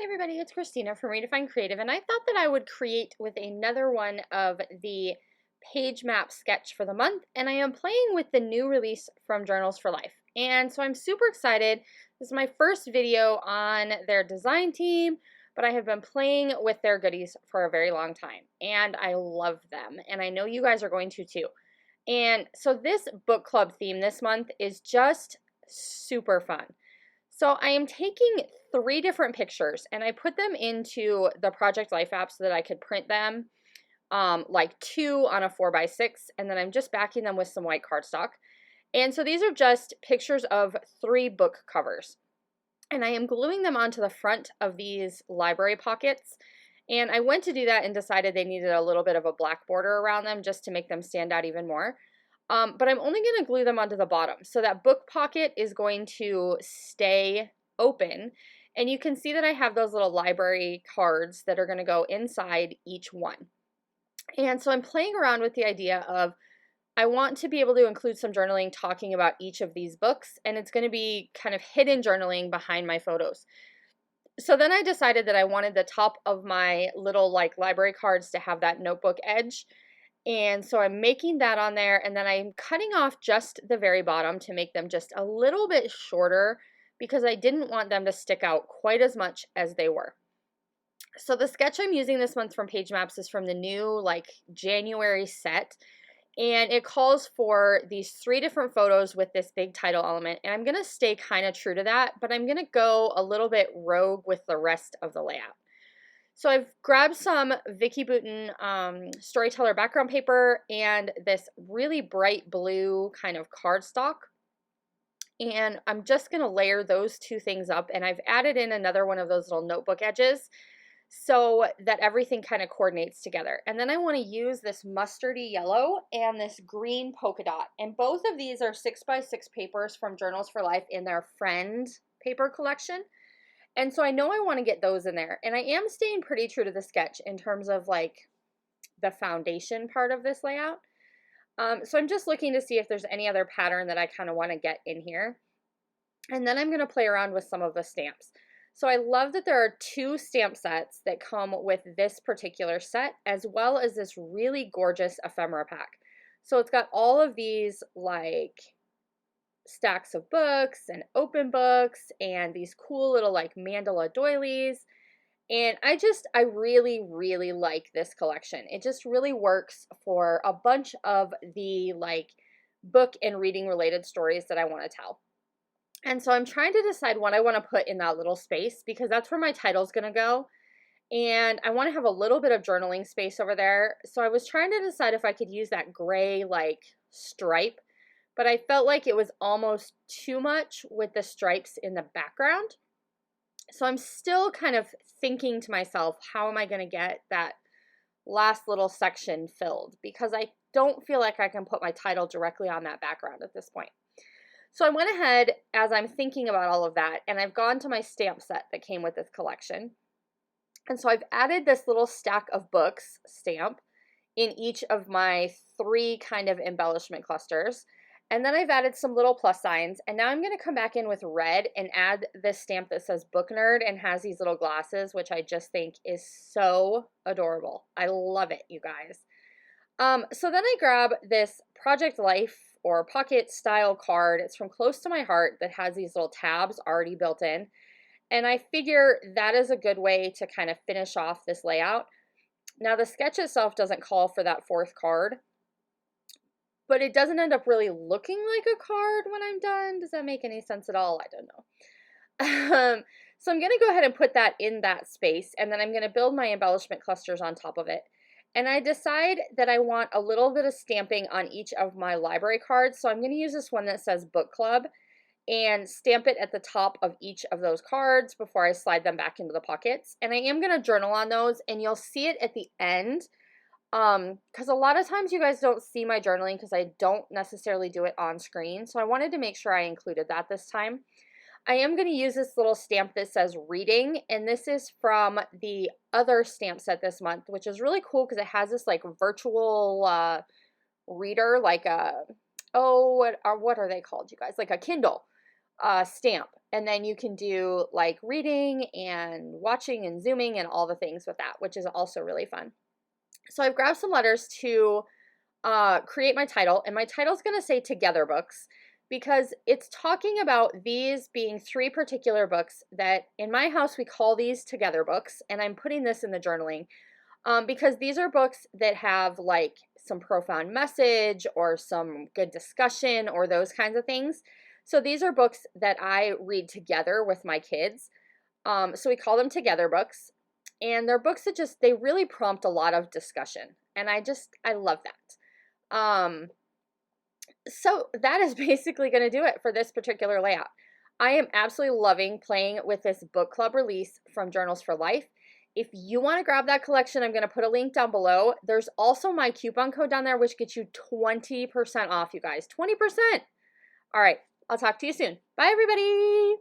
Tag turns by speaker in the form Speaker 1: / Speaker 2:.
Speaker 1: Hey everybody, it's Christina from Redefine Creative, and I thought that I would create with another one of the PageMaps sketch for the month, and I am playing with the new release from Journals for Life. And so I'm super excited. This is my first video on their design team, but I have been playing with their goodies for a very long time, and I love them, and I know you guys are going to too. And so this book club theme this month is just super fun. So I am taking 3 different pictures and I put them into the Project Life app so that I could print them, like 2 on a 4x6, and then I'm just backing them with some white cardstock. And so these are just pictures of 3 book covers. And I am gluing them onto the front of these library pockets. And I went to do that and decided they needed a little bit of a black border around them just to make them stand out even more. But I'm only going to glue them onto the bottom. So that book pocket is going to stay open. And you can see that I have those little library cards that are going to go inside each one. And so I'm playing around with the idea of I want to be able to include some journaling talking about each of these books. And it's going to be kind of hidden journaling behind my photos. So then I decided that I wanted the top of my little library cards to have that notebook edge. And so I'm making that on there, and then I'm cutting off just the very bottom to make them just a little bit shorter because I didn't want them to stick out quite as much as they were. So the sketch I'm using this month from PageMaps is from the new January set, and it calls for these 3 different photos with this big title element, and I'm going to stay kind of true to that, but I'm going to go a little bit rogue with the rest of the layout. So I've grabbed some Vicki Boutin Storyteller background paper and this really bright blue kind of cardstock. And I'm just going to layer those 2 things up. And I've added in another one of those little notebook edges so that everything kind of coordinates together. And then I want to use this mustardy yellow and this green polka dot. And both of these are 6x6 papers from Journals for Life in their Friend paper collection. And so I know I want to get those in there. And I am staying pretty true to the sketch in terms of the foundation part of this layout. So I'm just looking to see if there's any other pattern that I kind of want to get in here. And then I'm going to play around with some of the stamps. So I love that there are 2 stamp sets that come with this particular set, as well as this really gorgeous ephemera pack. So it's got all of these stacks of books and open books and these cool little mandala doilies. And I really, really like this collection. It just really works for a bunch of the book and reading related stories that I want to tell. And so I'm trying to decide what I want to put in that little space because that's where my title's going to go. And I want to have a little bit of journaling space over there. So I was trying to decide if I could use that gray stripe, but I felt like it was almost too much with the stripes in the background. So I'm still kind of thinking to myself, how am I going to get that last little section filled? Because I don't feel like I can put my title directly on that background at this point. So I went ahead as I'm thinking about all of that, and I've gone to my stamp set that came with this collection. And so I've added this little stack of books stamp in each of my 3 kind of embellishment clusters. And then I've added some little plus signs, and now I'm going to come back in with red and add this stamp that says Book Nerd and has these little glasses, which I just think is so adorable. I love it, you guys. So then I grab this Project Life or pocket style card. It's from Close to My Heart that has these little tabs already built in. And I figure that is a good way to kind of finish off this layout. Now the sketch itself doesn't call for that 4th card, but it doesn't end up really looking like a card when I'm done. Does that make any sense at all? I don't know. So I'm going to go ahead and put that in that space, and then I'm going to build my embellishment clusters on top of it. And I decide that I want a little bit of stamping on each of my library cards, so I'm going to use this one that says Book Club and stamp it at the top of each of those cards before I slide them back into the pockets. And I am going to journal on those, and you'll see it at the end. Because a lot of times you guys don't see my journaling because I don't necessarily do it on screen. So I wanted to make sure I included that this time. I am going to use this little stamp that says Reading, and this is from the other stamp set this month, which is really cool because it has this virtual reader, what are they called, you guys? Like a Kindle stamp. And then you can do like reading and watching and zooming and all the things with that, which is also really fun. So I've grabbed some letters to create my title, and my title is going to say Together Books because it's talking about these being 3 particular books that in my house we call these Together Books, and I'm putting this in the journaling because these are books that have like some profound message or some good discussion or those kinds of things. So these are books that I read together with my kids. So we call them Together Books, and they're books that they really prompt a lot of discussion, and I love that. So that is basically going to do it for this particular layout. I am absolutely loving playing with this book club release from Journals for Life. If you want to grab that collection, I'm going to put a link down below. There's also my coupon code down there, which gets you 20% off, you guys. 20%. All right. I'll talk to you soon. Bye, everybody.